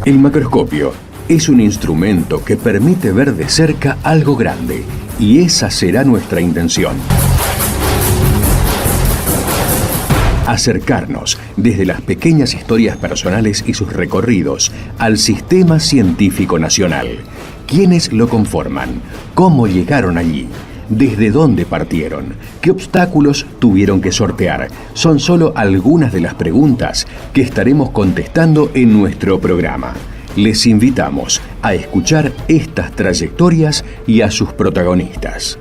El macroscopio es un instrumento que permite ver de cerca algo grande, y esa será nuestra intención. Acercarnos desde las pequeñas historias personales y sus recorridos al sistema científico nacional. ¿Quiénes lo conforman? ¿Cómo llegaron allí? ¿Desde dónde partieron? ¿Qué obstáculos tuvieron que sortear? Son solo algunas de las preguntas que estaremos contestando en nuestro programa. Les invitamos a escuchar estas trayectorias y a sus protagonistas.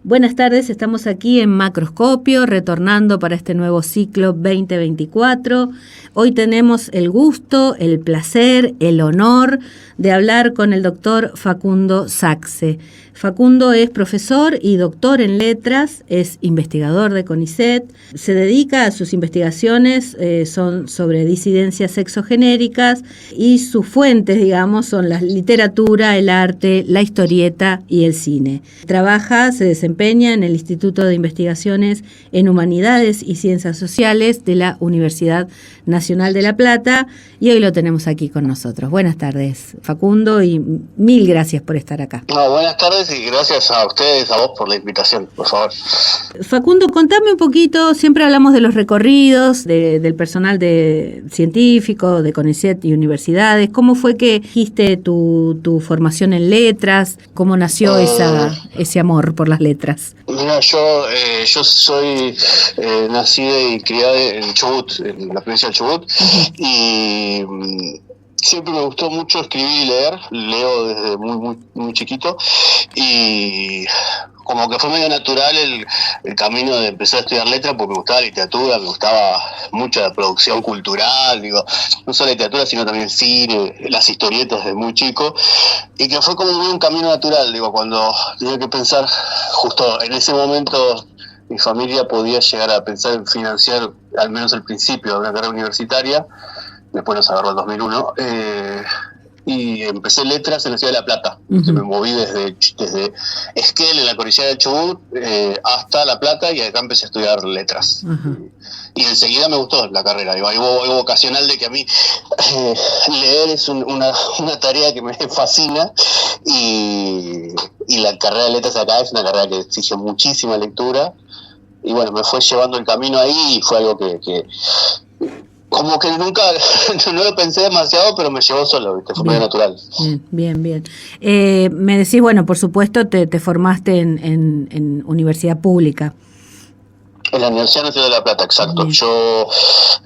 Buenas tardes, estamos aquí en Macroscopio, retornando para este nuevo ciclo 2024. Hoy tenemos el gusto, el placer, el honor de hablar con el doctor Facundo Saxe. Facundo es profesor y doctor en letras, es investigador de CONICET, se dedica a sus investigaciones, son sobre disidencias sexogenéricas y sus fuentes, digamos, son la literatura, el arte, la historieta y el cine. Se desempeña en el Instituto de Investigaciones en Humanidades y Ciencias Sociales de la Universidad Nacional de La Plata y hoy lo tenemos aquí con nosotros. Buenas tardes, Facundo, y mil gracias por estar acá. Buenas tardes y gracias a ustedes, a vos por la invitación, por favor. Facundo, contame un poquito, siempre hablamos de los recorridos del personal científico, de CONICET y universidades. ¿Cómo fue que hiciste tu formación en letras? ¿Cómo nació ese amor por las letras? Mira, yo soy nacido y criado en Chubut, en la provincia del Chubut, y siempre me gustó mucho escribir y leer. Leo desde muy chiquito y como que fue medio natural el camino de empezar a estudiar letras, porque me gustaba la literatura, me gustaba mucho la producción cultural, no solo la literatura sino también el cine, las historietas desde muy chico, y que fue como un camino natural, cuando tenía que pensar, justo en ese momento mi familia podía llegar a pensar en financiar al menos el principio de una carrera universitaria. Después nos agarró el 2001, y empecé letras en la ciudad de La Plata. Uh-huh. Me moví desde Esquel, en la cordillera del Chubut, hasta La Plata, y acá empecé a estudiar letras. Uh-huh. Y enseguida me gustó la carrera. Hay vocacional de que a mí leer es una tarea que me fascina, y la carrera de letras acá es una carrera que exige muchísima lectura, y bueno, me fue llevando el camino ahí, y fue algo que como que nunca, no lo pensé demasiado, pero me llevó solo, fue muy natural. Bien. Me decís, bueno, por supuesto te formaste en universidad pública. En la Universidad Nacional de La Plata, exacto. Bien. Yo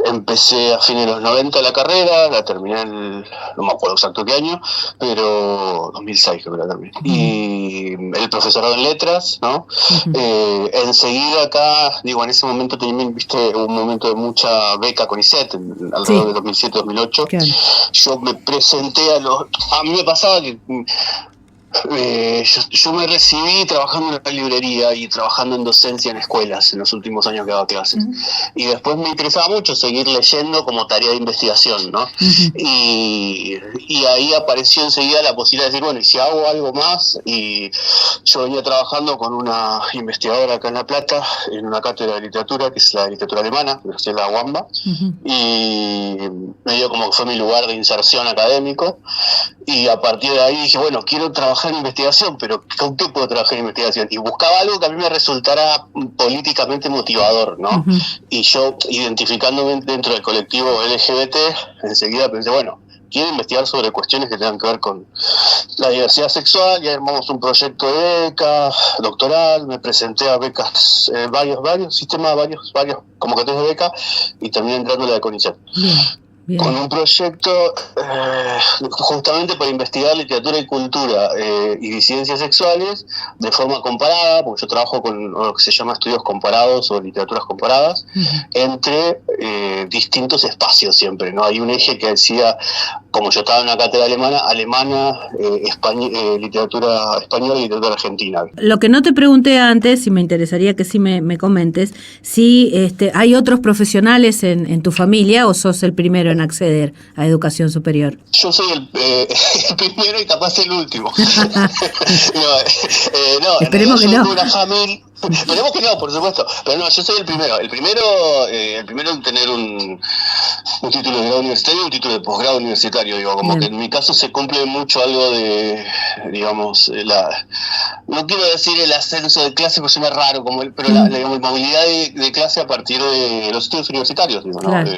empecé a fines de los 90 la carrera, la terminé no me acuerdo exacto qué año, pero 2006 creo que la terminé. Uh-huh. Y el profesorado en letras, ¿no? Uh-huh. Enseguida acá, en ese momento un momento de mucha beca CONICET, alrededor de 2007-2008. Claro. Yo me presenté a mí me pasaba que yo me recibí trabajando en la librería y trabajando en docencia en escuelas en los últimos años que daba clases. Uh-huh. Y después me interesaba mucho seguir leyendo como tarea de investigación, ¿no? Uh-huh. Y ahí apareció enseguida la posibilidad de decir, bueno, ¿y si hago algo más? Y yo venía trabajando con una investigadora acá en La Plata, en una cátedra de literatura, que es la literatura alemana, de la UAMBA, uh-huh. Y medio como que fue mi lugar de inserción académico. Y a partir de ahí dije, bueno, quiero trabajar en investigación, pero ¿con qué puedo trabajar en investigación? Y buscaba algo que a mí me resultara políticamente motivador, ¿no? Uh-huh. Y yo, identificándome dentro del colectivo LGBT, enseguida pensé, bueno, quiero investigar sobre cuestiones que tengan que ver con la diversidad sexual, y armamos un proyecto de beca doctoral, me presenté a becas, varios sistemas, varios convocatorias de beca, y terminé entrando en la de CONICET. Bien. Con un proyecto justamente para investigar literatura y cultura y disidencias sexuales de forma comparada, porque yo trabajo con lo que se llama estudios comparados o literaturas comparadas, uh-huh. entre distintos espacios siempre, ¿no? Hay un eje que decía, como yo estaba en una cátedra alemana, literatura española y literatura argentina. Lo que no te pregunté antes, y me interesaría que sí me comentes, si hay otros profesionales en tu familia o sos el primero en acceder a educación superior. Yo soy el primero y capaz el último. Esperemos que no. Esperemos que no, por supuesto. Pero no, yo soy el primero. El primero en tener un título de grado universitario y un título de posgrado universitario. Digo, como que en mi caso se cumple mucho algo de, digamos, no quiero decir el ascenso de clase, porque suena raro, pero la movilidad de clase a partir de los estudios universitarios, digo, ¿no? Claro.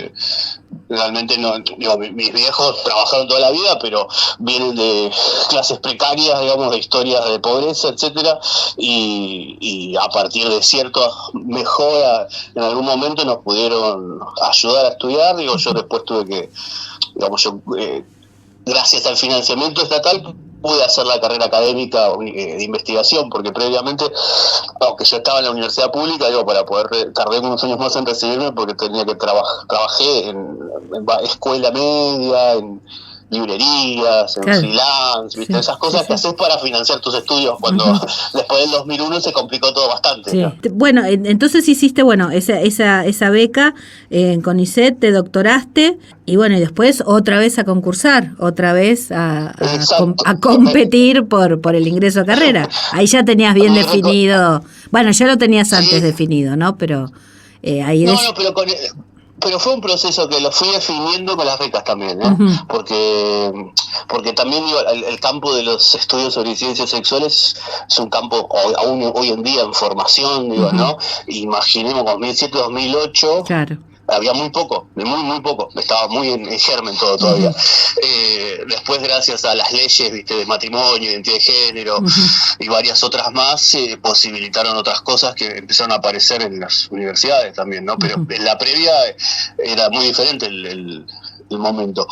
Realmente no, digo, mis viejos trabajaron toda la vida, pero vienen de clases precarias, digamos, de historias de pobreza, etcétera, y a partir de cierta mejora en algún momento nos pudieron ayudar a estudiar. Digo, yo después tuve que, digamos, gracias al financiamiento estatal pude hacer la carrera académica de investigación, porque previamente, aunque yo estaba en la universidad pública, digo, para poder tardé unos años más en recibirme, porque tenía que trabajé en escuela media, en librerías, en freelance, ¿viste? Esas cosas que haces para financiar tus estudios cuando después del 2001 se complicó todo bastante. Sí. ¿No? Bueno, entonces hiciste, esa beca en CONICET, te doctoraste y bueno, y después otra vez a concursar, otra vez a competir por el ingreso a carrera. Ahí ya tenías bien definido, bueno, ya lo tenías antes definido, ¿no? Pero ahí... Pero fue un proceso que lo fui definiendo con las becas también, ¿eh? Porque también digo, el campo de los estudios sobre ciencias sexuales es un campo aún hoy en día en formación, digo, ¿no? Imaginemos 2007-2008. Claro. Había muy poco, muy poco, estaba muy en germen todo todavía. Después, gracias a las leyes, ¿viste?, de matrimonio, identidad de género y varias otras más, posibilitaron otras cosas que empezaron a aparecer en las universidades también, ¿no? Pero en la previa era muy diferente el momento.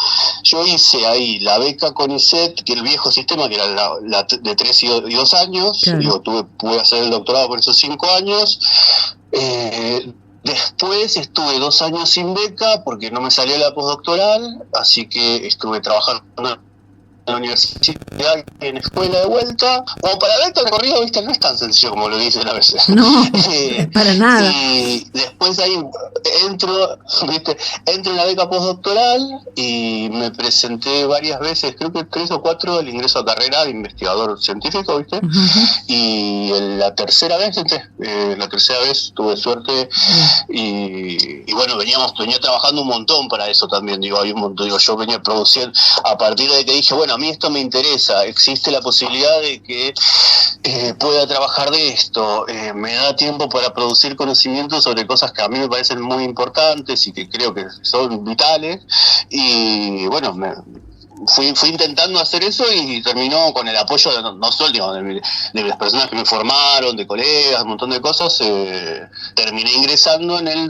Yo hice ahí la beca CONICET, que el viejo sistema, que era la de 3 y 2 años, claro. Digo, pude hacer el doctorado por esos 5 años. Después estuve 2 años sin beca porque no me salió la postdoctoral, así que estuve trabajando en la universidad, en escuela de vuelta. Como para ver el recorrido, ¿viste? No es tan sencillo como lo dicen a veces. No, para nada. Y después ahí entro en la beca postdoctoral y me presenté varias veces, creo que 3 o 4, el ingreso a carrera de investigador científico, ¿viste? Y la tercera vez tuve suerte y bueno, venía trabajando un montón para eso también, yo venía produciendo, a partir de que dije, bueno, a mí esto me interesa, existe la posibilidad de que pueda trabajar de esto, me da tiempo para producir conocimientos sobre cosas que a mí me parecen muy importantes y que creo que son vitales, y bueno, fui intentando hacer eso y terminó con el apoyo no solo de las personas que me formaron, de colegas, un montón de cosas. Terminé ingresando en el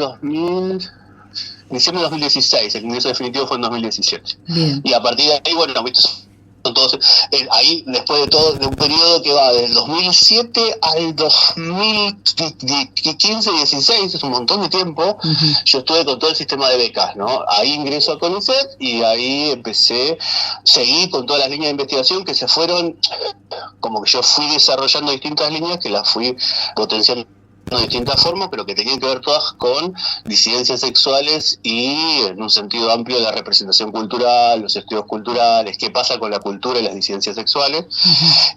diciembre de 2016, el ingreso definitivo fue en 2017. Bien. Y a partir de ahí, bueno, ¿viste? Entonces, ahí, después de un periodo que va del 2007 al 2015-16, es un montón de tiempo, yo estuve con todo el sistema de becas, ¿no? Ahí ingreso a CONICET y ahí seguí con todas las líneas de investigación que se fueron, como que yo fui desarrollando distintas líneas que las fui potenciando de distintas formas, pero que tenían que ver todas con disidencias sexuales y en un sentido amplio la representación cultural, los estudios culturales, qué pasa con la cultura y las disidencias sexuales,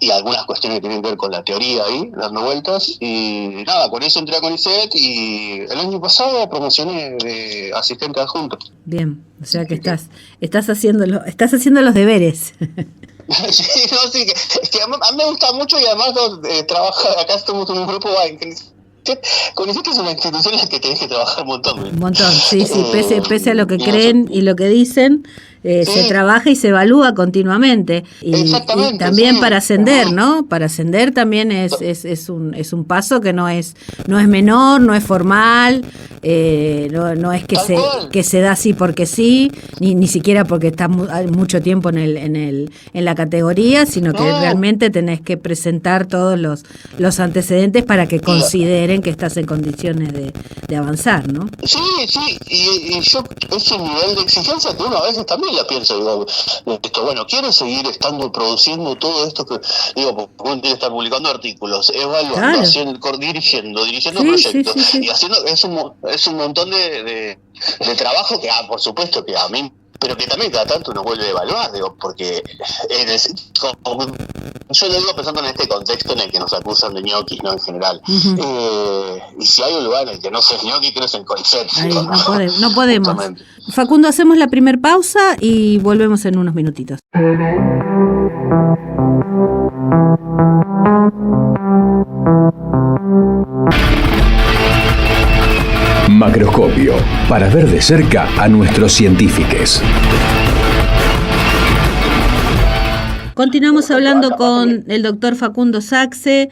y algunas cuestiones que tienen que ver con la teoría ahí, dando vueltas, y nada, con eso entré a CONICET y el año pasado promocioné de asistente adjunto. Bien, o sea que estás haciendo los deberes. Sí, que a mí me gusta mucho y además trabaja, acá estamos en un grupo CONICET es una institución en la que tenés que trabajar un montón. Un montón, sí, pese a lo que creen y lo que dicen, se trabaja y se evalúa continuamente. Y también para ascender, ¿no? Para ascender también es un paso que no es menor, no es formal, no es que se da así porque sí, ni siquiera porque estás mucho tiempo en la categoría, sino que realmente tenés que presentar todos los antecedentes para que consideren que estás en condiciones de avanzar, ¿no? Sí, y yo ese nivel de exigencia que uno a veces también la pienso, digo, quiero seguir produciendo todo esto que, porque uno tiene que estar publicando artículos, evaluando, dirigiendo proyectos, y haciendo, es un montón de trabajo que, por supuesto, que a mí pero que también cada tanto uno vuelve a evaluar, digo, porque yo lo digo pensando en este contexto en el que nos acusan de ñoquis, ¿no? En general. Y si hay un lugar en el que no se es ñoqui, que no es el concepto. Ahí, no podemos. Justamente. Facundo, hacemos la primer pausa y volvemos en unos minutitos. Macroscopio, para ver de cerca a nuestros científicos. Continuamos hablando con el doctor Facundo Sachse.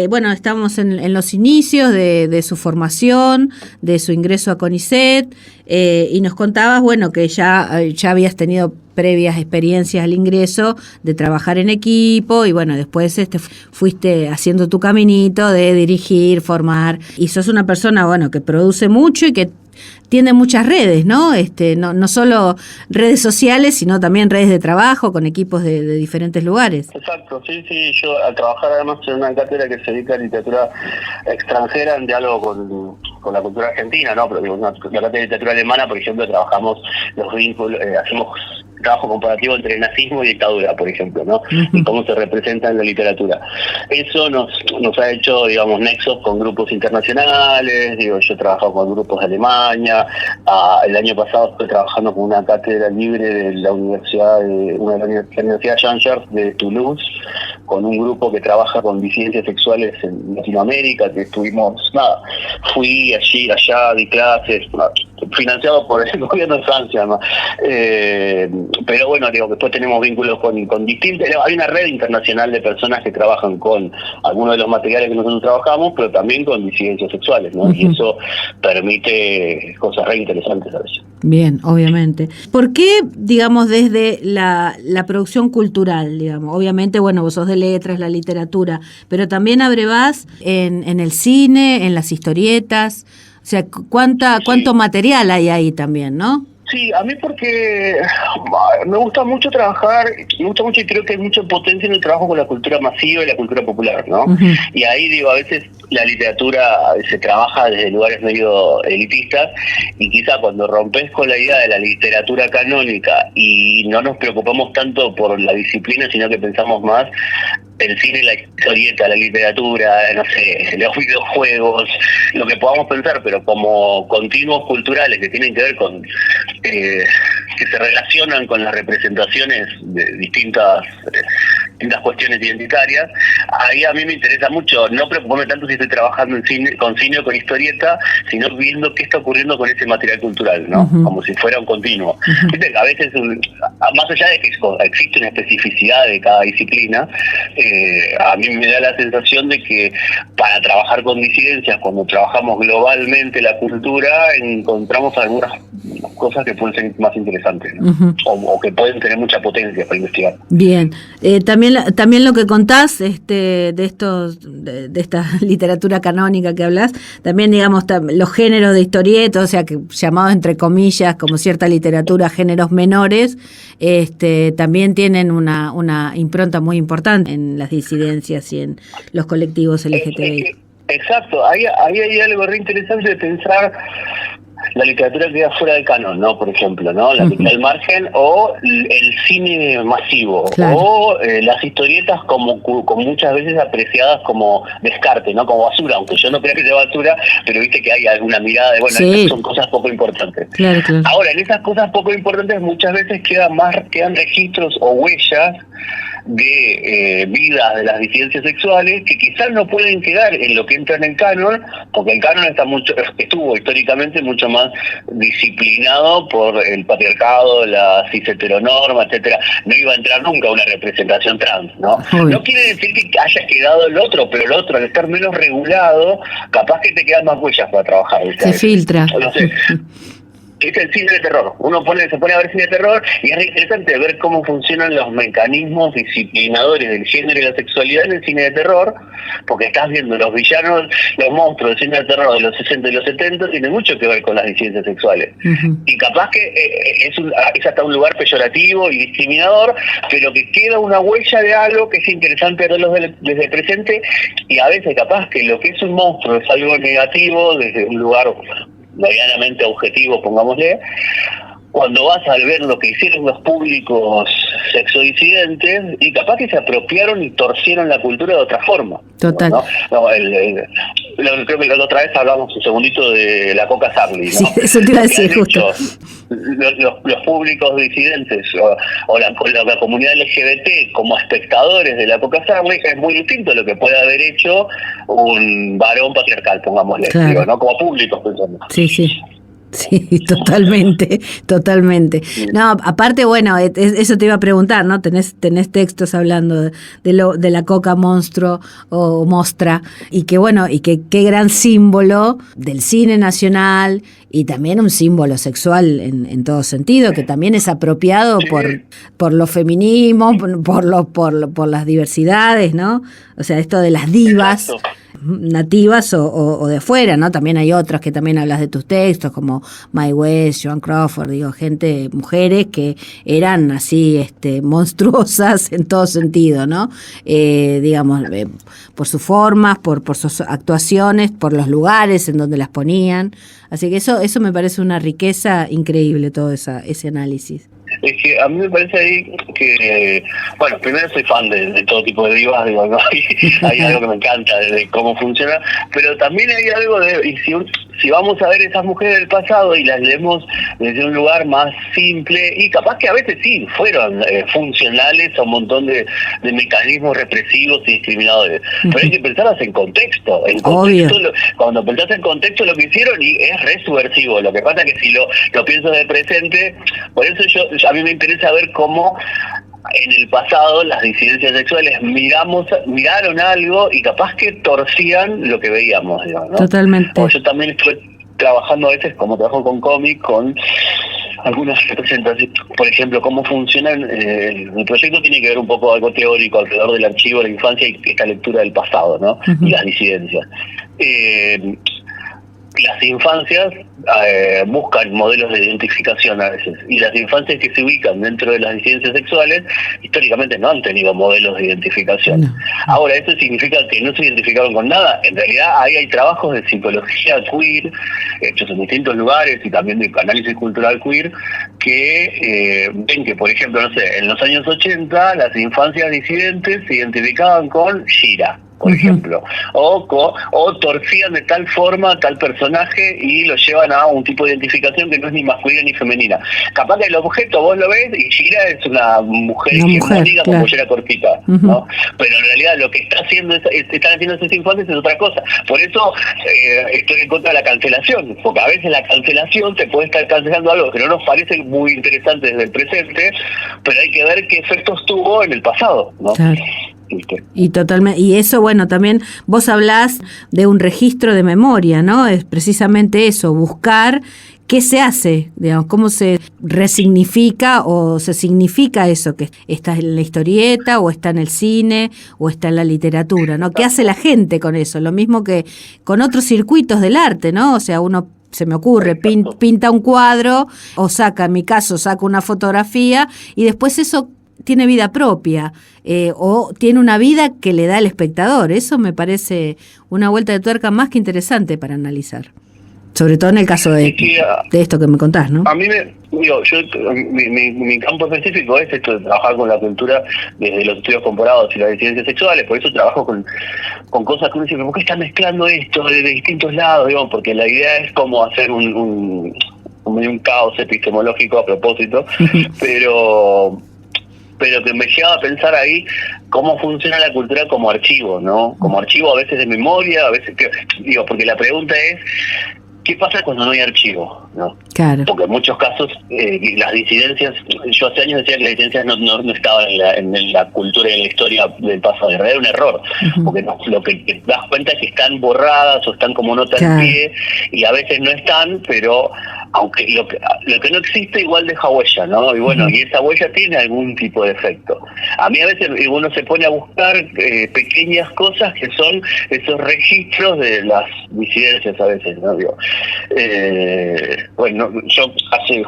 Bueno, estamos en los inicios de su formación, de su ingreso a CONICET, y nos contabas, bueno, que ya habías tenido previas experiencias al ingreso de trabajar en equipo y bueno, después fuiste haciendo tu caminito de dirigir, formar, y sos una persona, bueno, que produce mucho y que tiene muchas redes, ¿no? No solo redes sociales, sino también redes de trabajo con equipos de diferentes lugares. Exacto, sí, yo al trabajar además en una cátedra que se dedica a literatura extranjera en diálogo con la cultura argentina, ¿no? Pero digo, la cátedra de literatura alemana, por ejemplo, trabajamos los vínculos, hacemos trabajo comparativo entre nazismo y dictadura, por ejemplo, ¿no? Y cómo se representa en la literatura. Eso nos ha hecho, digamos, nexos con grupos internacionales. Digo, yo he trabajado con grupos de Alemania. El año pasado estoy trabajando con una cátedra libre de la universidad Jean Jaurès de Toulouse, con un grupo que trabaja con disidencias sexuales en Latinoamérica, que fui allá, di clases, financiado por el gobierno de Francia, ¿no? Pero bueno, digo, después tenemos vínculos con distintos, hay una red internacional de personas que trabajan con algunos de los materiales que nosotros trabajamos, pero también con disidencias sexuales, ¿no? Y eso permite cosas re interesantes a veces. Bien, obviamente. ¿Por qué, digamos, desde la producción cultural, digamos? Obviamente, bueno, vos sos de letras, la literatura, pero también abrevás en el cine, en las historietas, o sea, ¿cuánto material hay ahí también, no? Sí, a mí porque me gusta mucho trabajar, y creo que hay mucha potencia en el trabajo con la cultura masiva y la cultura popular, ¿no? Y ahí digo, a veces la literatura se trabaja desde lugares medio elitistas y quizá cuando rompes con la idea de la literatura canónica y no nos preocupamos tanto por la disciplina, sino que pensamos más el cine, la historieta, la literatura, no sé, los videojuegos, lo que podamos pensar, pero como continuos culturales que tienen que ver con que se relacionan con las representaciones de distintas cuestiones identitarias. Ahí a mí me interesa mucho no preocuparme tanto si estoy trabajando con cine o con historieta, sino viendo qué está ocurriendo con ese material cultural, ¿no? Como si fuera un continuo. A veces, más allá de que existe una especificidad de cada disciplina, a mí me da la sensación de que para trabajar con disidencias, cuando trabajamos globalmente la cultura, encontramos algunas cosas que pueden ser más interesantes, ¿no? O que pueden tener mucha potencia para investigar. Bien, también lo que contás de esta literatura canónica que hablas, también digamos los géneros de historietas, o sea que llamados entre comillas como cierta literatura géneros menores, también tienen una impronta muy importante en las disidencias y en los colectivos LGTBI. Exacto, ahí hay algo re interesante de pensar la literatura que queda fuera del canon, ¿no? Por ejemplo, ¿no? La que queda al margen, o el cine masivo, claro. O las historietas como muchas veces apreciadas como descarte, ¿no? Como basura, aunque yo no creo que sea basura, pero viste que hay alguna mirada de, bueno, sí, son cosas poco importantes. Claro. Ahora, en esas cosas poco importantes muchas veces quedan registros o huellas de vidas de las disidencias sexuales que quizás no pueden quedar en lo que entra en el canon, porque el canon estuvo históricamente mucho más disciplinado por el patriarcado, la cis heteronorma, etcétera. No iba a entrar nunca una representación trans, ¿no? No quiere decir que haya quedado el otro, pero el otro, al estar menos regulado, capaz que te quedan más huellas para trabajar. Se filtra. No sé. Es el cine de terror. Se pone a ver cine de terror y es interesante ver cómo funcionan los mecanismos disciplinadores del género y la sexualidad en el cine de terror, porque estás viendo los villanos, los monstruos del cine de terror de los 60 y los 70 tienen mucho que ver con las disidencias sexuales. Y capaz que es hasta un lugar peyorativo y discriminador, pero que queda una huella de algo que es interesante verlo desde el presente, y a veces capaz que lo que es un monstruo es algo negativo desde un lugar medianamente objetivo, pongámosle, cuando vas a ver lo que hicieron los públicos sexodisidentes, y capaz que se apropiaron y torcieron la cultura de otra forma. Total. ¿No? Creo que la otra vez hablamos un segundito de la Coca Sarli, ¿no? Sí, eso te iba a decir justo. Los públicos disidentes o la comunidad LGBT como espectadores de la Coca Sarli es muy distinto a lo que puede haber hecho un varón patriarcal, pongámosle, claro. Digo, ¿no? Como públicos, pensando. Sí, sí. Sí, totalmente. No, aparte, bueno, eso te iba a preguntar, ¿no? Tenés textos hablando de la coca monstruo o mostra, y que bueno, y que qué gran símbolo del cine nacional y también un símbolo sexual en todo sentido, que también es apropiado sí. por los feminismos, por las diversidades, ¿no? O sea, esto de las divas. Exacto. Nativas o de afuera, ¿no? También hay otras que también hablas de tus textos, como Mae West, Joan Crawford, mujeres que eran así, monstruosas en todo sentido, ¿no? Por sus formas, por sus actuaciones, por los lugares en donde las ponían. Así que eso me parece una riqueza increíble, todo ese análisis. Es que a mí me parece ahí que, bueno, primero soy fan de todo tipo de divas, digo, ¿no? Hay algo que me encanta de cómo funciona, pero también hay algo y si vamos a ver esas mujeres del pasado y las leemos desde un lugar más simple, y capaz que a veces sí fueron funcionales a un montón de mecanismos represivos y discriminadores, pero hay que pensarlas en contexto. Cuando pensás en contexto lo que hicieron, y es re subversivo. Lo que pasa es que si lo pienso de presente, por eso a mí me interesa ver cómo en el pasado las disidencias sexuales miraron algo y capaz que torcían lo que veíamos, digamos, ¿no? Totalmente. O yo también estuve trabajando a veces, como trabajo con cómic, con algunas representaciones, por ejemplo, cómo funcionan. Mi proyecto tiene que ver un poco algo teórico alrededor del archivo de la infancia y esta lectura del pasado, ¿no? Uh-huh. Y las disidencias. Las infancias buscan modelos de identificación a veces, y las infancias que se ubican dentro de las disidencias sexuales históricamente no han tenido modelos de identificación. No. Ahora, ¿eso significa que no se identificaron con nada? En realidad ahí hay trabajos de psicología queer hechos en distintos lugares y también de análisis cultural queer que ven que, por ejemplo, no sé, en los años 80 las infancias disidentes se identificaban con Shira, por ejemplo, o torcían de tal forma a tal personaje y lo llevan a un tipo de identificación que no es ni masculina ni femenina. Capaz que el objeto vos lo ves y Shira es una mujer hegemónica, claro, con pollera cortita, ¿no? Pero en realidad lo que están haciendo esas infantes es otra cosa. Por eso estoy en contra de la cancelación, porque a veces la cancelación te puede estar cancelando algo que no nos parece muy interesante desde el presente, pero hay que ver qué efectos tuvo en el pasado, ¿no? Claro. Y totalmente, y eso, bueno, también vos hablás de un registro de memoria, ¿no? Es precisamente eso, buscar qué se hace, digamos, cómo se resignifica o se significa eso que está en la historieta o está en el cine o está en la literatura, ¿no? ¿Qué hace la gente con eso? Lo mismo que con otros circuitos del arte, ¿no? O sea, uno se me ocurre, pinta un cuadro o en mi caso, saca una fotografía y después eso tiene vida propia o tiene una vida que le da al espectador. Eso me parece una vuelta de tuerca más que interesante para analizar. Sobre todo en el caso de esto que me contás, ¿no? A mí mi campo específico es esto de trabajar con la cultura desde los estudios comparados y las disidencias sexuales. Por eso trabajo con cosas que uno dice, ¿por qué está mezclando esto de distintos lados? Digamos, porque la idea es como hacer un caos epistemológico a propósito, pero que me lleva a pensar ahí cómo funciona la cultura como archivo, ¿no? Como archivo a veces de memoria, a veces porque la pregunta es ¿qué pasa cuando no hay archivo? ¿No? Claro. Porque en muchos casos las disidencias, yo hace años decía que las disidencias no estaban en la cultura y en la historia del pasado, en realidad era un error, porque lo que te das cuenta es que están borradas o están como nota en pie, y a veces no están, pero aunque lo que no existe igual deja huella, ¿no? Y bueno, y esa huella tiene algún tipo de efecto. A mí a veces uno se pone a buscar pequeñas cosas que son esos registros de las disidencias a veces, ¿no? Bueno, yo hace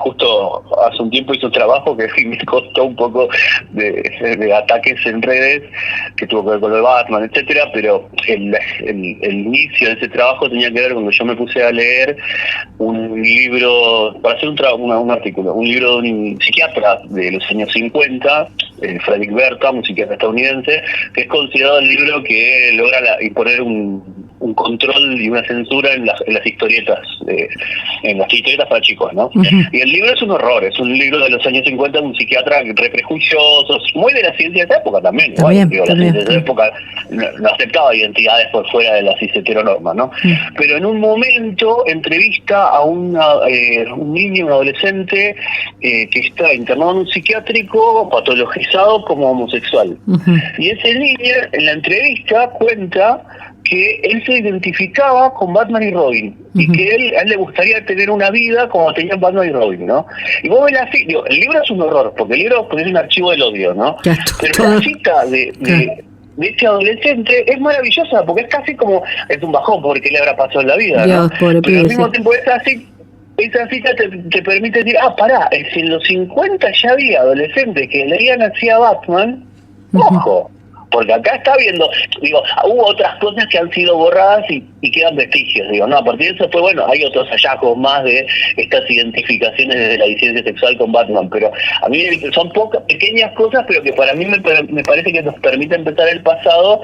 un tiempo hice un trabajo que me costó un poco de ataques en redes, que tuvo que ver con lo de Batman, etcétera, pero el inicio de ese trabajo tenía que ver cuando yo me puse a leer un libro libro, para hacer un artículo, un libro de un psiquiatra de los años 50, Frederick Berta, un psiquiatra estadounidense, que es considerado el libro que logra imponer un control y una censura en las historietas, para chicos, ¿no? Uh-huh. Y el libro es un horror, es un libro de los años 50 de un psiquiatra re prejuicioso, muy de la ciencia de esa época también. La ciencia de esa época no aceptaba identidades por fuera de la cis heteronorma, ¿no? Uh-huh. Pero en un momento entrevista a un niño, un adolescente que está internado en un psiquiátrico patologizado como homosexual. Uh-huh. Y ese niño en la entrevista cuenta que él se identificaba con Batman y Robin, uh-huh, y que a él le gustaría tener una vida como tenían Batman y Robin, ¿no? Y vos ves el libro es un horror, porque el libro es un archivo del odio, ¿no? Pero la cita de este adolescente es maravillosa, porque es casi como, es un bajón porque le habrá pasado en la vida, Dios, ¿no? Pero al mismo tiempo esa cita te permite decir, pará, si en los 50 ya había adolescentes que leían así a Batman, uh-huh, ojo. Porque acá está viendo, hubo otras cosas que han sido borradas y quedan vestigios, a partir de eso fue, hay otros hallazgos más de estas identificaciones desde la disidencia sexual con Batman, pero a mí son pequeñas cosas, pero que para mí me parece que nos permite empezar el pasado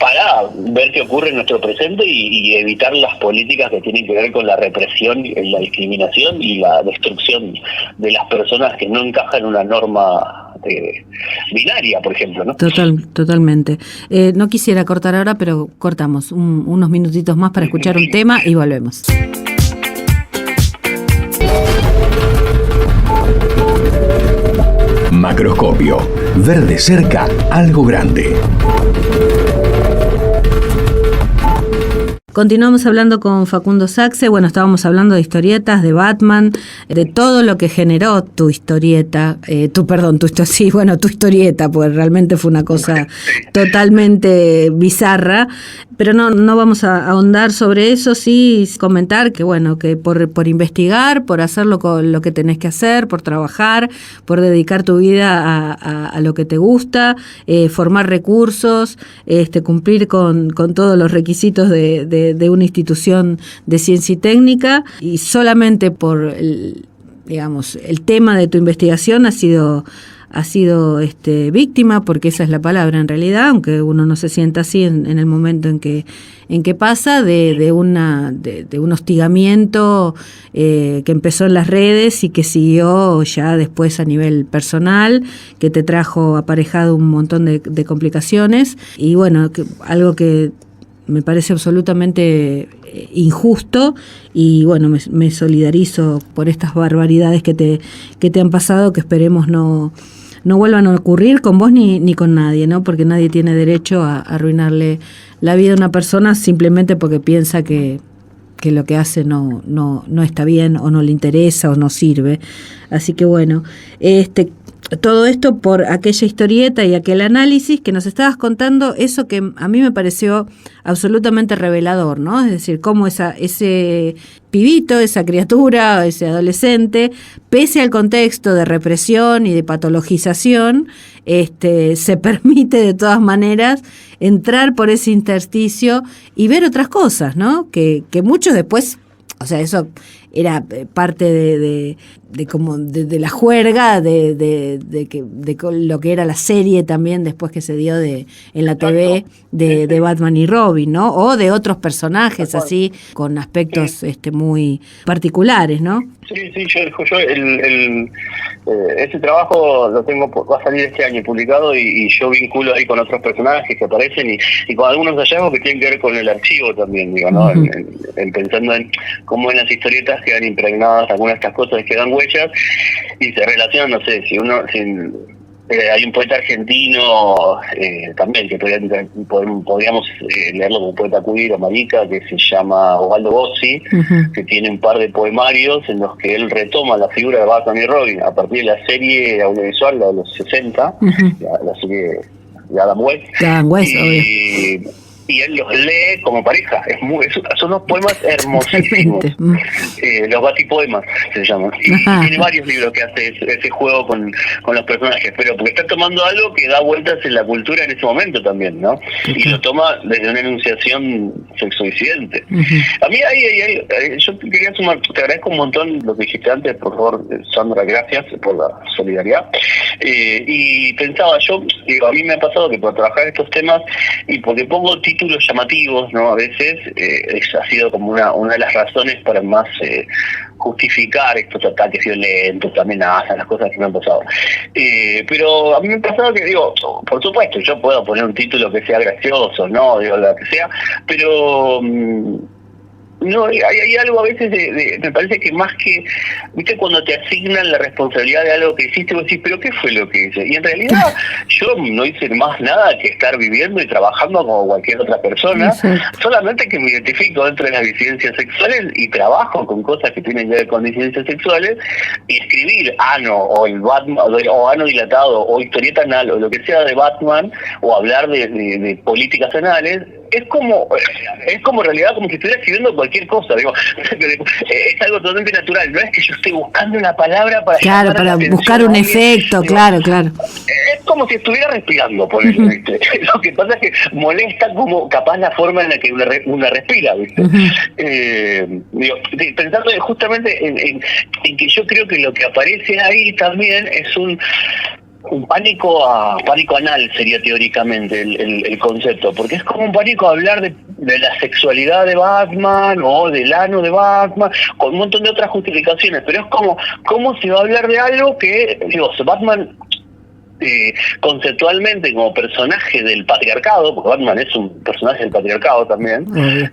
para ver qué ocurre en nuestro presente y evitar las políticas que tienen que ver con la represión, la discriminación y la destrucción de las personas que no encajan en una norma binaria, por ejemplo, ¿no? Totalmente. No quisiera cortar ahora, pero cortamos unos minutitos más para escuchar un tema y volvemos. Macroscopio. Ver de cerca algo grande. Continuamos hablando con Facundo Saxe. Bueno, estábamos hablando de historietas, de Batman, de todo lo que generó tu historieta, tu historieta, pues realmente fue una cosa totalmente bizarra, pero no vamos a ahondar sobre eso, sí comentar que que por investigar, por hacerlo con lo que tenés que hacer, por trabajar, por dedicar tu vida a lo que te gusta, formar recursos, cumplir con todos los requisitos de una institución de ciencia y técnica, y solamente por el tema de tu investigación has sido víctima, porque esa es la palabra en realidad, aunque uno no se sienta así en el momento en que pasa, de un hostigamiento que empezó en las redes y que siguió ya después a nivel personal, que te trajo aparejado un montón de complicaciones, y algo que me parece absolutamente injusto, y me solidarizo por estas barbaridades que te han pasado, que esperemos no vuelvan a ocurrir con vos ni con nadie, ¿no? Porque nadie tiene derecho a arruinarle la vida a una persona simplemente porque piensa que lo que hace no está bien, o no le interesa, o no sirve. Así que todo esto por aquella historieta y aquel análisis que nos estabas contando, eso que a mí me pareció absolutamente revelador, ¿no? Es decir, cómo ese pibito, esa criatura, ese adolescente, pese al contexto de represión y de patologización, se permite de todas maneras entrar por ese intersticio y ver otras cosas, ¿no? Que muchos después, eso era parte de la juerga de lo que era la serie también después que se dio en la TV de Batman y Robin, ¿no? O de otros personajes así con aspectos muy particulares, ¿no? Sí, yo ese trabajo lo tengo, va a salir este año publicado, y yo vinculo ahí con otros personajes que aparecen y con algunos hallazgos que tienen que ver con el archivo también, ¿no? Uh-huh. En pensando en cómo en las historietas quedan impregnadas algunas de estas cosas, quedan huellas y se relacionan, no sé, hay un poeta argentino también que podríamos leerlo como poeta queer o marica, que se llama Osvaldo Bossi, uh-huh, que tiene un par de poemarios en los que él retoma la figura de Batman y Robin a partir de la serie audiovisual de los 60, uh-huh, la serie de Adam West. Obvio. y él los lee como pareja. Son unos poemas hermosísimos. Los batipoemas se llaman. Y tiene varios libros que hace ese juego con los personajes, pero porque está tomando algo que da vueltas en la cultura en ese momento también, ¿no? Y lo toma desde una enunciación sexoincidente. A mí yo te quería sumar, te agradezco un montón lo que dijiste antes, por favor, Sandra, gracias por la solidaridad. Y pensaba yo, a mí me ha pasado que por trabajar estos temas y porque pongo títulos llamativos, ¿no? A veces ha sido como una de las razones para más justificar estos ataques violentos, amenazas, las cosas que me han pasado. Pero a mí me ha pasado que digo, por supuesto, yo puedo poner un título que sea gracioso, ¿no? Digo, lo que sea, pero no, hay algo a veces me parece que más que, viste, cuando te asignan la responsabilidad de algo que hiciste, vos decís, pero ¿qué fue lo que hice? Y en realidad yo no hice más nada que estar viviendo y trabajando como cualquier otra persona, solamente que me identifico dentro de las disidencias sexuales y trabajo con cosas que tienen que ver con disidencias sexuales, y escribir Ano o el Batman, o Ano dilatado o historieta anal o lo que sea de Batman, o hablar de políticas anales, es como en realidad como que estuviera escribiendo cualquier cosa, digo, es algo totalmente natural, no es que yo esté buscando una palabra para buscar un efecto, digo, claro. Es como si estuviera respirando, por eso, ¿viste? Lo que pasa es que molesta como capaz la forma en la que una respira, ¿viste? Digo, pensando justamente en que yo creo que lo que aparece ahí también es un pánico anal, sería teóricamente el concepto, porque es como un pánico a hablar de la sexualidad de Batman o del ano de Batman, con un montón de otras justificaciones, pero es como cómo se va a hablar de algo que, digo, Batman conceptualmente como personaje del patriarcado, porque Batman es un personaje del patriarcado también,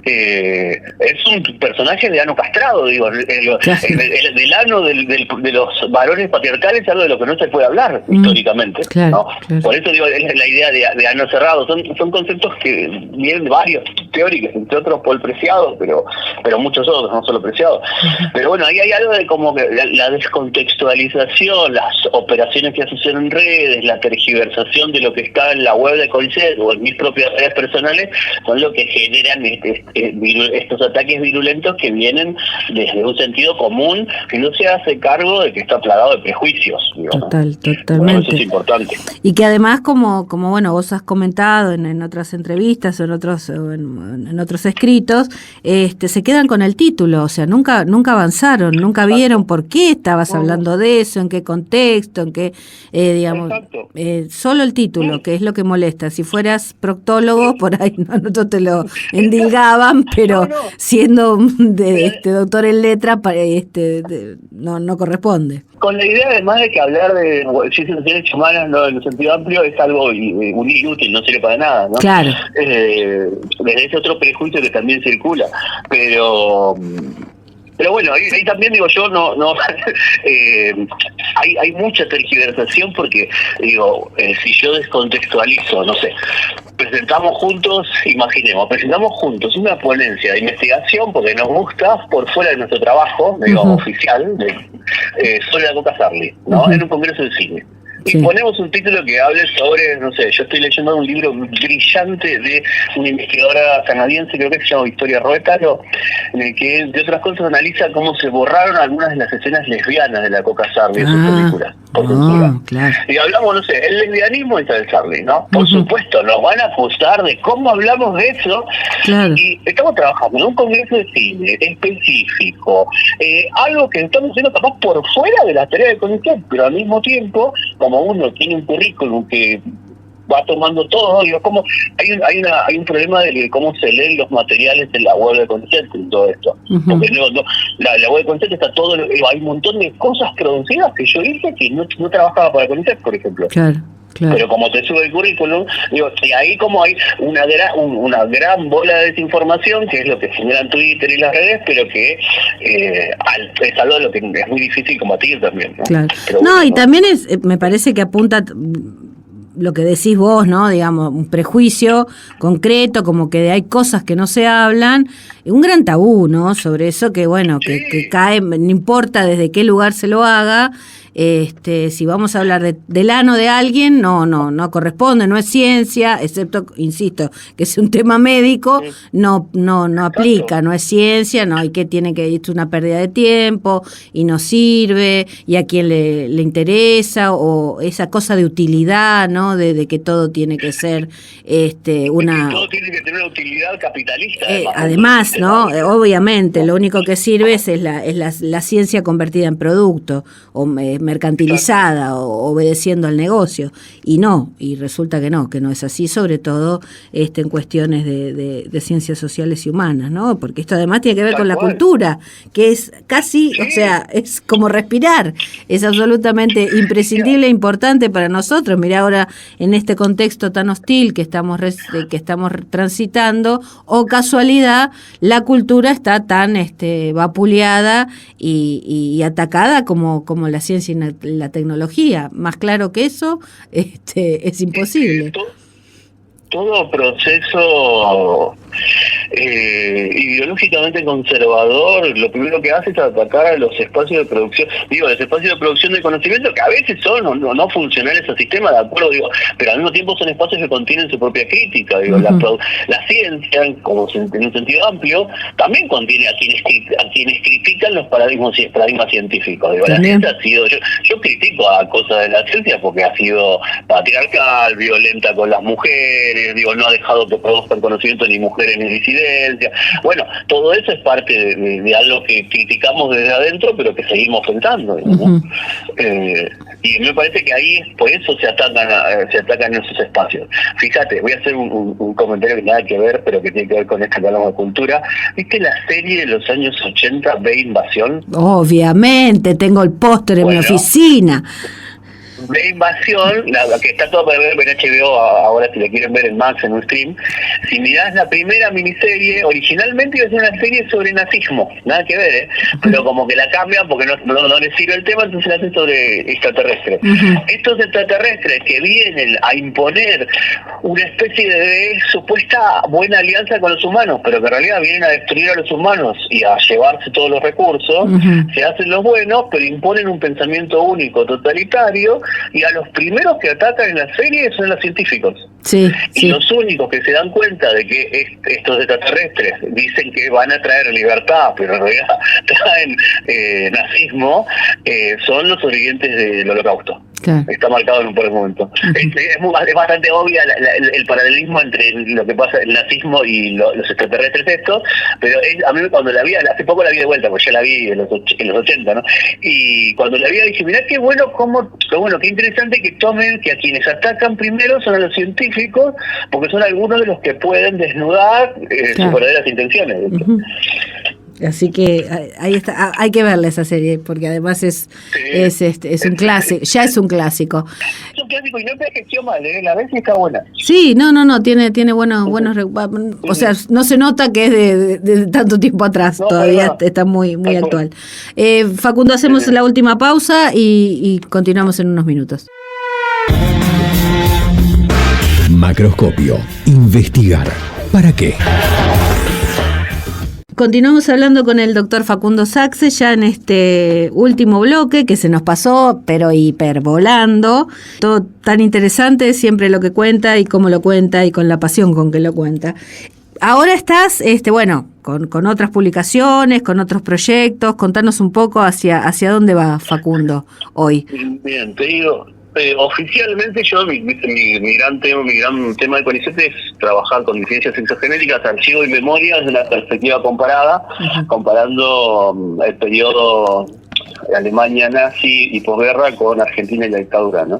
es un personaje de ano castrado, digo, del ano de los varones patriarcales es algo de lo que no se puede hablar históricamente, ¿no? Por eso digo, es la idea de ano cerrado, son conceptos que vienen de varios teóricos, entre otros Paul Preciado, pero muchos otros, no solo Preciado. Pero bueno, ahí hay algo de como que la descontextualización, las operaciones que asocian en redes, la tergiversación de lo que está en la web de CONICET o en mis propias redes personales son lo que generan estos ataques virulentos que vienen desde un sentido común que no se hace cargo de que está plagado de prejuicios, digamos. Totalmente. Bueno, eso es importante. Y que además, como bueno, vos has comentado en otras entrevistas o en otros escritos, se quedan con el título, o sea, nunca avanzaron, nunca vieron por qué estabas hablando de eso, en qué contexto, en qué, digamos, solo el título, que es lo que molesta. Si fueras proctólogo, por ahí no te lo endilgaban, pero siendo doctor en letra, no corresponde. Con la idea además de que hablar de ciencias sociales y humanas, ¿no?, en el sentido amplio, es algo inútil, no sirve para nada, ¿no? Claro. Desde ese otro prejuicio que también circula, pero bueno, ahí también digo yo, no hay mucha tergiversación porque, digo, si yo descontextualizo, no sé, presentamos juntos una ponencia de investigación porque nos gusta por fuera de nuestro trabajo, digo, oficial, sobre la Coca Sarli, ¿no? En un congreso de cine. Y ponemos un título que hable sobre, no sé, yo estoy leyendo un libro brillante de una investigadora canadiense, creo que se llama Victoria Roetalo, en el que, entre otras cosas, analiza cómo se borraron algunas de las escenas lesbianas de la Coca Sarli en sus películas, por censura. Claro. Y hablamos, no sé, el lesbianismo está de Sarli, ¿no? Por supuesto, nos van a acusar de cómo hablamos de eso, y estamos trabajando en un congreso de cine específico, algo que estamos haciendo capaz por fuera de la tarea de CONICET, pero al mismo tiempo, como uno tiene un currículum que va tomando todo, digo, como hay un problema de cómo se leen los materiales en la web de CONICET y todo esto. Porque la web de CONICET está todo, hay un montón de cosas producidas que yo hice que no trabajaba para CONICET, por ejemplo. Claro. Pero como te sube el currículum, digo, y ahí como hay una gran bola de desinformación, que es lo que generan Twitter y las redes, pero que es algo de lo que es muy difícil combatir también, ¿no? Claro. Pero bueno, y también me parece que apunta lo que decís vos, ¿no? Digamos, un prejuicio concreto, como que hay cosas que no se hablan, un gran tabú, ¿no? Sobre eso que, bueno, que cae, no importa desde qué lugar se lo haga. Si vamos a hablar del ano de alguien, no corresponde, no es ciencia, excepto, insisto, que es un tema médico, no aplica, no es ciencia, no hay que tiene que ir una pérdida de tiempo y no sirve, y a quien le interesa, o esa cosa de utilidad, ¿no? De que todo tiene que ser una... Todo tiene que tener una utilidad capitalista. Además, ¿no? Obviamente, lo único que sirve es la ciencia convertida en producto, o mercantilizada, o obedeciendo al negocio, y resulta que no es así, sobre todo en cuestiones de ciencias sociales y humanas, ¿no? Porque esto además tiene que ver con la cultura, que es casi, o sea, es como respirar, es absolutamente imprescindible e importante para nosotros. Mirá ahora en este contexto tan hostil que estamos transitando, o casualidad, la cultura está tan vapuleada y atacada como la ciencia y la tecnología. Más claro que eso, es imposible. Todo proceso ideológicamente conservador, lo primero que hace es atacar a los espacios de producción, los espacios de producción de conocimiento, que a veces son no funcionales al sistema, de acuerdo, pero al mismo tiempo son espacios que contienen su propia crítica, la ciencia, como en un sentido amplio, también contiene a quienes critican los paradigmas científicos. La ciencia ha sido, yo critico a cosas de la ciencia porque ha sido patriarcal, violenta con las mujeres, no ha dejado que produzcan conocimiento ni mujeres ni disidencia. Bueno, todo eso es parte de algo que criticamos desde adentro, pero que seguimos pensando, ¿no? Y me parece que ahí, por eso se atacan esos espacios. Fíjate, voy a hacer un comentario que nada que ver, pero que tiene que ver con esto que hablamos de cultura. ¿Viste la serie de los años 80, B Invasión? Obviamente, tengo el póster en mi oficina. De Invasión, que está todo para ver en HBO ahora, si la quieren ver en Max, en un stream. Si mirás la primera miniserie, originalmente iba a ser una serie sobre nazismo, nada que ver, pero como que la cambian porque no les sirve el tema, entonces la hacen sobre extraterrestres. Estos extraterrestres que vienen a imponer una especie de supuesta buena alianza con los humanos, pero que en realidad vienen a destruir a los humanos y a llevarse todos los recursos, se hacen los buenos, pero imponen un pensamiento único, totalitario, y a los primeros que atacan en la serie son los científicos. Y los únicos que se dan cuenta de que estos extraterrestres dicen que van a traer libertad, pero en realidad traen nazismo, son los sobrevivientes del Holocausto. Claro. Está marcado en un par de momentos. Es bastante obvia el paralelismo entre lo que pasa el nazismo y los extraterrestres estos, pero a mí cuando la vi, hace poco la vi de vuelta, porque ya la vi en los 80, ¿no? Y cuando la vi dije, mirá qué bueno, qué interesante que tomen que a quienes atacan primero son a los científicos, porque son algunos de los que pueden desnudar sus verdaderas intenciones. Así que ahí está, hay que verla esa serie, porque además es un clásico, ya es un clásico. Es un clásico y no envejeció mal, la ves y está buena. Sí, no, tiene buenos, o sea, no se nota que es de tanto tiempo atrás, todavía está muy actual. Facundo, hacemos la última pausa y continuamos en unos minutos. Macroscopio. Investigar. ¿Para qué? Continuamos hablando con el doctor Facundo Sachse ya en este último bloque que se nos pasó, pero hipervolando. Todo tan interesante, siempre lo que cuenta y cómo lo cuenta y con la pasión con que lo cuenta. Ahora estás, con otras publicaciones, con otros proyectos. Contanos un poco hacia dónde va Facundo hoy. Bien, te digo, oficialmente yo, mi gran tema de CONICET es trabajar con ciencias exogenéticas, archivo y memoria desde la perspectiva comparada, comparando el periodo Alemania nazi y posguerra con Argentina y la dictadura, ¿no?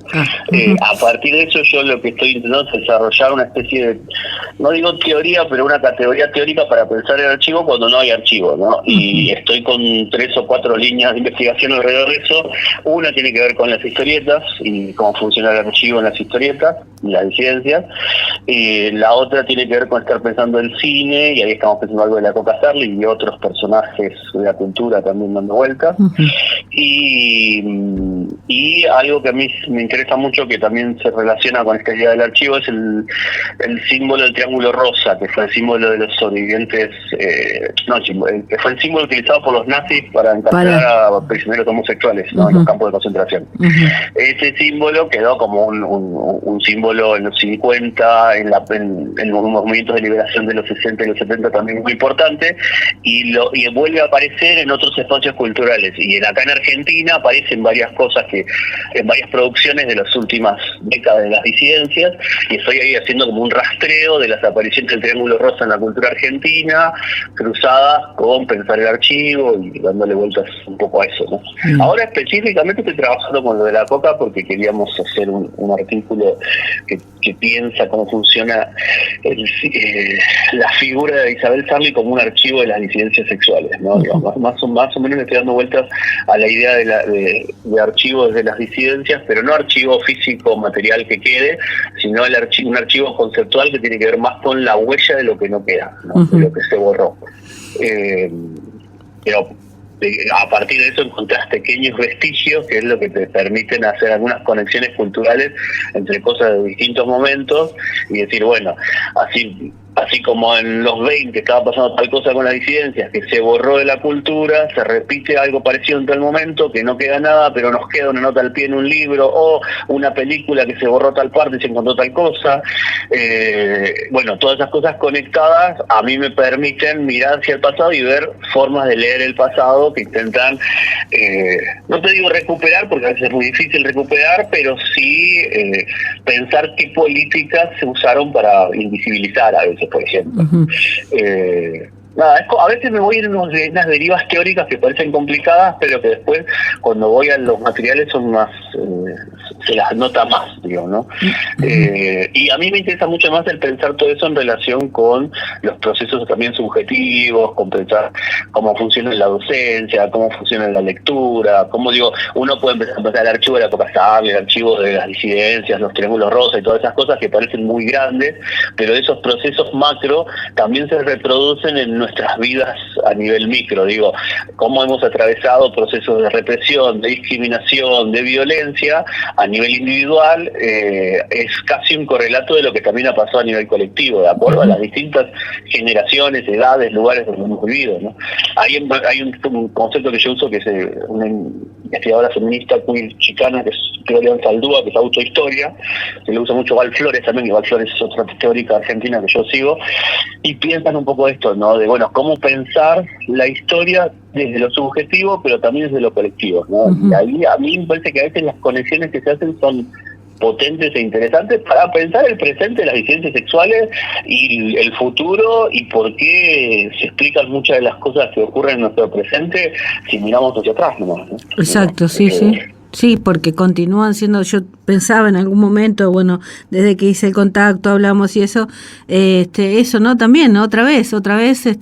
A partir de eso yo lo que estoy intentando es desarrollar una especie de, no digo teoría, pero una categoría teórica para pensar el archivo cuando no hay archivo, ¿no? Y estoy con 3 o 4 líneas de investigación alrededor de eso. Una tiene que ver con las historietas y cómo funciona el archivo en las historietas y las ciencias. La otra tiene que ver con estar pensando el cine, y ahí estamos pensando algo de la Coca Sarli y otros personajes de la cultura también dando vueltas. Y algo que a mí me interesa mucho, que también se relaciona con esta idea del archivo, es el símbolo del triángulo rosa, que fue el símbolo de los sobrevivientes, que fue el símbolo utilizado por los nazis para encarcelar a prisioneros homosexuales, ¿no? En los campos de concentración. Ese símbolo quedó como un símbolo en los 50, en los movimientos de liberación de los 60 y los 70 también muy importante, y vuelve a aparecer en otros espacios culturales. Y acá en Argentina aparecen varias cosas en varias producciones de las últimas décadas de las disidencias, y estoy ahí haciendo como un rastreo de las apariciones del triángulo rosa en la cultura argentina, cruzadas con pensar el archivo y dándole vueltas un poco a eso, ¿no? Ahora específicamente estoy trabajando con lo de la coca porque queríamos hacer un artículo que piensa cómo funciona la figura de Isabel Sarli como un archivo de las disidencias sexuales, ¿no? Digamos, más o menos le estoy dando vueltas a la idea de archivos de las disidencias, pero no archivo físico material que quede, sino un archivo conceptual que tiene que ver más con la huella de lo que no queda, ¿no? De lo que se borró. Pero a partir de eso encontrás pequeños vestigios, que es lo que te permiten hacer algunas conexiones culturales entre cosas de distintos momentos y decir, bueno, así como en los 20 estaba pasando tal cosa con las disidencias, que se borró de la cultura, se repite algo parecido en tal momento, que no queda nada, pero nos queda una nota al pie en un libro, o una película que se borró tal parte y se encontró tal cosa. Bueno, todas esas cosas conectadas a mí me permiten mirar hacia el pasado y ver formas de leer el pasado que intentan, no te digo recuperar, porque a veces es muy difícil recuperar, pero sí pensar qué políticas se usaron para invisibilizar a veces, por ejemplo. A veces me voy en unas derivas teóricas que parecen complicadas, pero que después, cuando voy a los materiales, son más, se las nota más, digo, ¿no? Y a mí me interesa mucho más el pensar todo eso en relación con los procesos también subjetivos, con pensar cómo funciona la docencia, cómo funciona la lectura, cómo, digo, uno puede empezar a pensar el archivo de la coca Sarli, el archivo de las disidencias, los triángulos rosas y todas esas cosas que parecen muy grandes, pero esos procesos macro también se reproducen en nuestras vidas a nivel micro, digo, cómo hemos atravesado procesos de represión, de discriminación, de violencia a nivel individual, es casi un correlato de lo que también ha pasado a nivel colectivo, de acuerdo a las distintas generaciones, edades, lugares donde hemos vivido, ¿no? Hay un concepto que yo uso, que es una investigadora feminista queer chicana, que es León Saldúa, que es autohistoria, que le usa mucho Val Flores también, y Val Flores es otra teórica argentina que yo sigo, y piensan un poco esto, ¿no? De, bueno, cómo pensar la historia desde lo subjetivo, pero también desde lo colectivo, ¿no? Y ahí a mí me parece que a veces las conexiones que se hacen son potentes e interesantes para pensar el presente de las disidencias sexuales y el futuro, y por qué se explican muchas de las cosas que ocurren en nuestro presente si miramos hacia atrás, ¿no? Exacto, sí. Sí, porque continúan siendo, yo pensaba en algún momento, bueno, desde que hice el contacto, hablamos y eso, eso, ¿no? También, ¿no? Otra vez,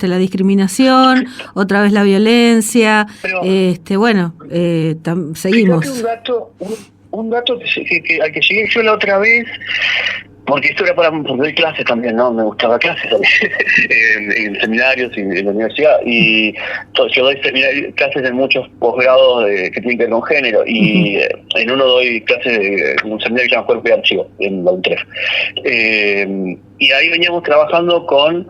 la discriminación, otra vez la violencia, pero, seguimos. Creo que un dato que al que llegué yo la otra vez, porque esto era para doy clases también, ¿no? Me gustaba clases también, en seminarios y en la universidad, y yo doy clases en muchos posgrados que tienen que ver con género, y en uno doy clases en un seminario que se llama Cuerpo y Archivo, en la UNTREF. Y ahí veníamos trabajando con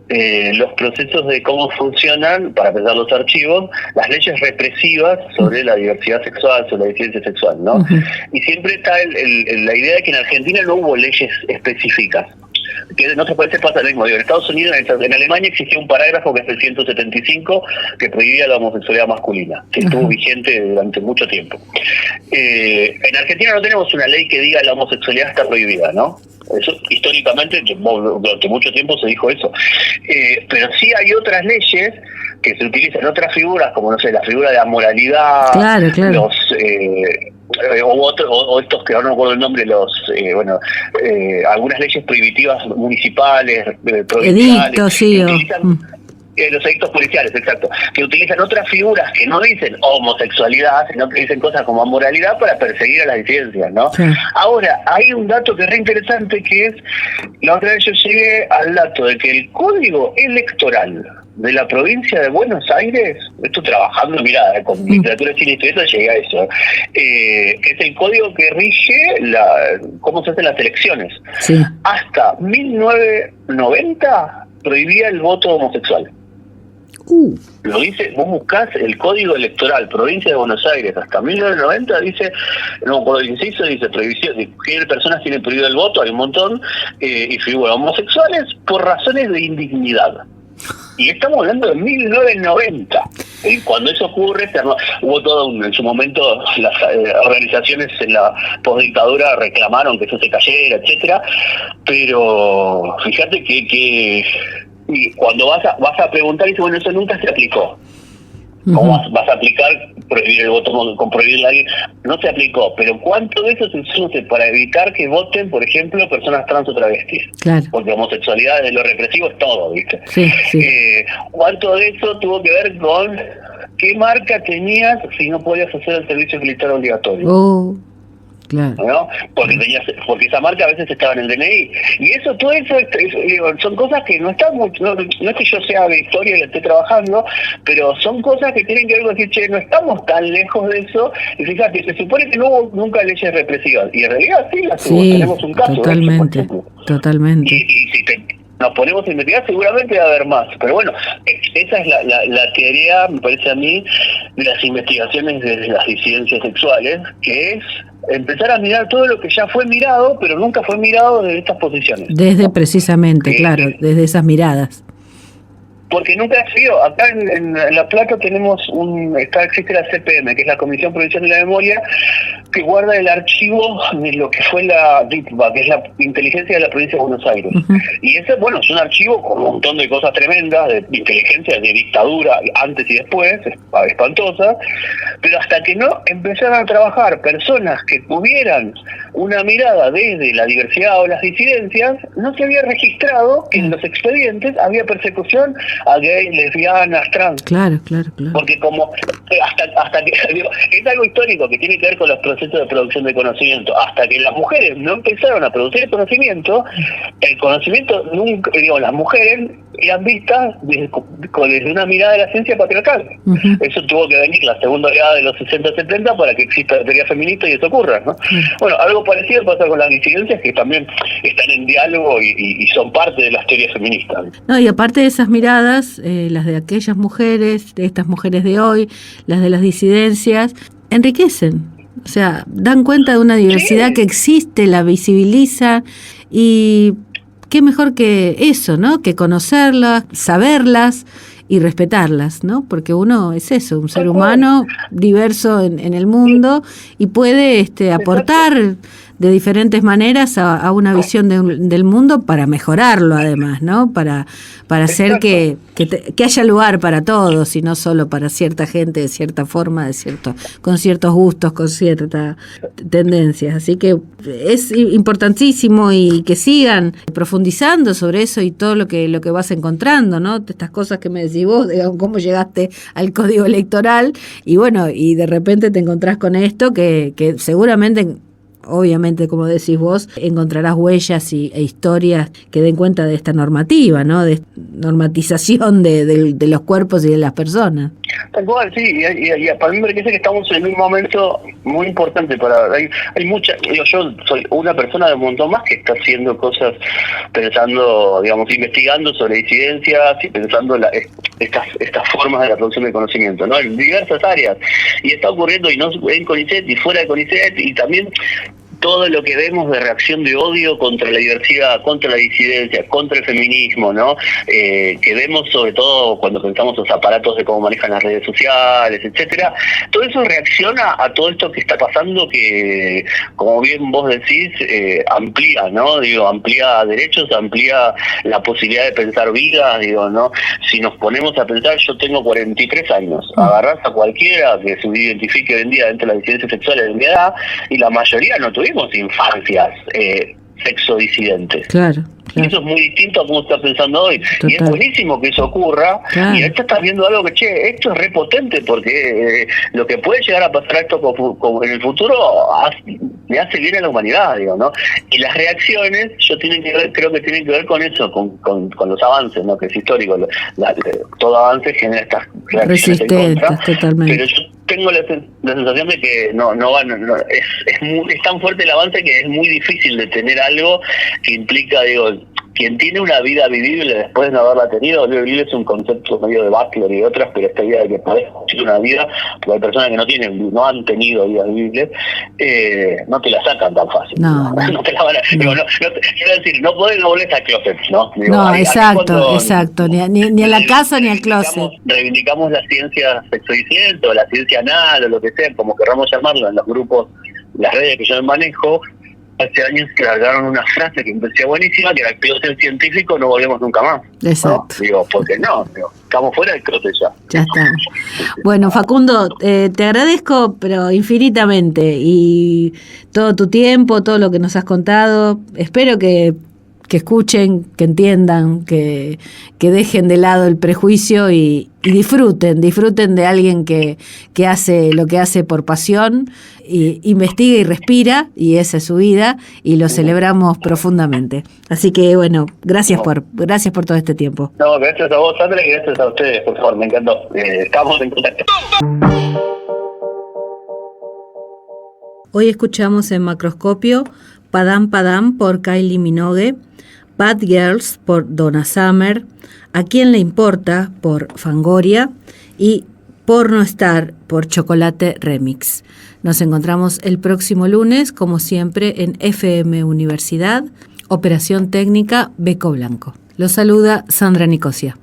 los procesos de cómo funcionan, para pensar los archivos, las leyes represivas sobre la diversidad sexual, sobre la disidencia sexual, ¿no? Y siempre está la idea de que en Argentina no hubo leyes específicas, que en otros países pasa lo mismo. Digo, en Estados Unidos, en Alemania existía un parágrafo que es el 175 que prohibía la homosexualidad masculina, que estuvo vigente durante mucho tiempo. En Argentina no tenemos una ley que diga la homosexualidad está prohibida, ¿no? Eso históricamente durante mucho tiempo se dijo eso, pero sí hay otras leyes que se utilizan, otras figuras, como no sé, la figura de amoralidad, claro. Los o estos que ahora no recuerdo el nombre, algunas leyes prohibitivas municipales, provinciales, edictos, sí, los edictos policiales, exacto, que utilizan otras figuras que no dicen homosexualidad, sino que dicen cosas como amoralidad para perseguir a las disidencias, ¿no? Sí. Ahora, hay un dato que es re interesante, que es, la otra vez yo llegué al dato de que el código electoral de la provincia de Buenos Aires, estoy trabajando, mira, con literatura, cine y historieta llegué a eso, que es el código que rige cómo se hacen las elecciones. Sí. Hasta 1990 prohibía el voto homosexual. Lo dice, vos buscás el código electoral, provincia de Buenos Aires, hasta 1990 dice, no, por el inciso dice prohibición, de qué personas tienen prohibido el voto, hay un montón, y figuran homosexuales por razones de indignidad. Y estamos hablando de 1990. Y cuando eso ocurre, hubo todo en su momento, las organizaciones en la postdictadura reclamaron que eso se cayera, etcétera. Pero fíjate que y cuando vas a preguntar, dice, bueno, eso nunca se aplicó. ¿Cómo vas a aplicar prohibir el voto, con prohibir la ley? No se aplicó, pero ¿cuánto de eso se usó para evitar que voten, por ejemplo, personas trans o travestis? Claro. Porque homosexualidad de lo represivo es todo, ¿viste? Sí, sí. ¿Cuánto de eso tuvo que ver con qué marca tenías si no podías hacer el servicio militar obligatorio? Claro. ¿No? Porque esa marca a veces estaba en el DNI. Y todo eso son cosas que no están mucho, no es que yo sea de historia y esté trabajando, pero son cosas que tienen que ver con decir, che, no estamos tan lejos de eso. Y fíjate, se supone que no hubo nunca leyes represivas. Y en realidad sí las hubo. Tenemos un caso. Totalmente, de eso, totalmente. Y si nos ponemos a investigar, seguramente va a haber más. Pero bueno, esa es la teoría, me parece a mí, de las investigaciones de las disidencias sexuales, que es empezar a mirar todo lo que ya fue mirado, pero nunca fue mirado desde estas posiciones. Desde precisamente, claro, desde esas miradas. Porque nunca ha sido, acá en La Plata tenemos existe la CPM, que es la Comisión Provincial de la Memoria, que guarda el archivo de lo que fue la DITBA, que es la inteligencia de la provincia de Buenos Aires. Y ese, bueno, es un archivo con un montón de cosas tremendas, de inteligencia, de dictadura, antes y después, espantosas, pero hasta que no empezaron a trabajar personas que tuvieran una mirada desde la diversidad o las disidencias, no se había registrado que en los expedientes había persecución a gays, lesbianas, trans. Claro. Porque como hasta que digo, es algo histórico que tiene que ver con los procesos de producción de conocimiento. Hasta que las mujeres no empezaron a producir el conocimiento nunca, las mujeres eran vistas desde una mirada de la ciencia patriarcal. Eso tuvo que venir la segunda oleada de los 60-70 para que exista la teoría feminista y eso ocurra, ¿no? Bueno, algo parecido pasa con las disidencias, que también están en diálogo y son parte de las teorías feministas. No, y aparte de esas miradas, las de aquellas mujeres, de estas mujeres de hoy, las de las disidencias, enriquecen. O sea, dan cuenta de una diversidad que existe, la visibiliza, y qué mejor que eso, ¿no? Que conocerlas, saberlas y respetarlas, ¿no? Porque uno es eso, un ser humano diverso en el mundo y puede aportar de diferentes maneras a una visión del mundo para mejorarlo, además, ¿no? Para hacer que haya lugar para todos y no solo para cierta gente de cierta forma, con ciertos gustos, con ciertas tendencias. Así que es importantísimo y que sigan profundizando sobre eso y todo lo que vas encontrando, ¿no? Estas cosas que me decís vos, digamos, cómo llegaste al código electoral y bueno, y de repente te encontrás con esto que seguramente, obviamente, como decís vos, encontrarás huellas e historias que den cuenta de esta normativa, ¿no? De normatización de los cuerpos y de las personas. Tal cual, sí, y para mí me parece que estamos en un momento muy importante hay mucha, yo soy una persona de un montón más que está haciendo cosas, pensando, investigando sobre disidencias y pensando estas formas de la producción de conocimiento, ¿no? En diversas áreas, y está ocurriendo, y no en CONICET y fuera de CONICET, y también todo lo que vemos de reacción de odio contra la diversidad, contra la disidencia, contra el feminismo, ¿no? Que vemos sobre todo cuando pensamos los aparatos de cómo manejan las redes sociales, etcétera. Todo eso reacciona a todo esto que está pasando, que, como bien vos decís, amplía, ¿no? Amplía derechos, amplía la posibilidad de pensar vidas, ¿no? Si nos ponemos a pensar, yo tengo 43 años, agarrás a cualquiera que se identifique hoy en día dentro de la disidencia sexual de mi edad, y la mayoría no tuvimos infancias sexodisidentes. Claro. Y eso es muy distinto a cómo estás pensando hoy. Total. Y es buenísimo que eso ocurra. Claro. Y ahorita estás viendo algo que, che, esto es repotente, porque lo que puede llegar a pasar esto en el futuro le hace bien a la humanidad, digo, ¿no? Y las reacciones, creo que tienen que ver con eso, con los avances, ¿no? Que es histórico. Todo avance genera estas reacciones en contra. Totalmente. Pero yo tengo la sensación de que es tan fuerte el avance que es muy difícil detener algo que implica, digo, quien tiene una vida vivible después de no haberla tenido. Vivible es un concepto medio de Butler y otras, pero esta idea de que podés tener una vida, porque hay personas que no han tenido vidas vivibles, no te la sacan tan fácil. No te la van a, quiero decir, no podés, no volvés al closet, ¿no? Digo, exacto, ni a la casa ni al closet. Reivindicamos la ciencia sexodiciente o la ciencia anal o lo que sea, como queramos llamarlo, en los grupos, las redes que yo manejo. Hace años que largaron una frase que me parecía buenísima, que era: el closet científico, no volvemos nunca más. Exacto. ¿No? Digo, porque estamos fuera del closet ya. Ya estamos. Bueno, Facundo, te agradezco, pero infinitamente, y todo tu tiempo, todo lo que nos has contado. Espero que escuchen, que entiendan, que dejen de lado el prejuicio y disfruten de alguien que hace lo que hace por pasión, y investiga y respira, y esa es su vida, y lo celebramos profundamente. Así que bueno, gracias por todo este tiempo. No, gracias a vos, Sandra, y gracias a ustedes, por favor, me encantó. Estamos en contacto. Hoy escuchamos en Macroscopio Padam Padam por Kylie Minogue, Bad Girls por Donna Summer, A quién le importa por Fangoria y Por no estar por Chocolate Remix. Nos encontramos el próximo lunes, como siempre, en FM Universidad. Operación técnica Beco Blanco. Los saluda Sandra Nicosia.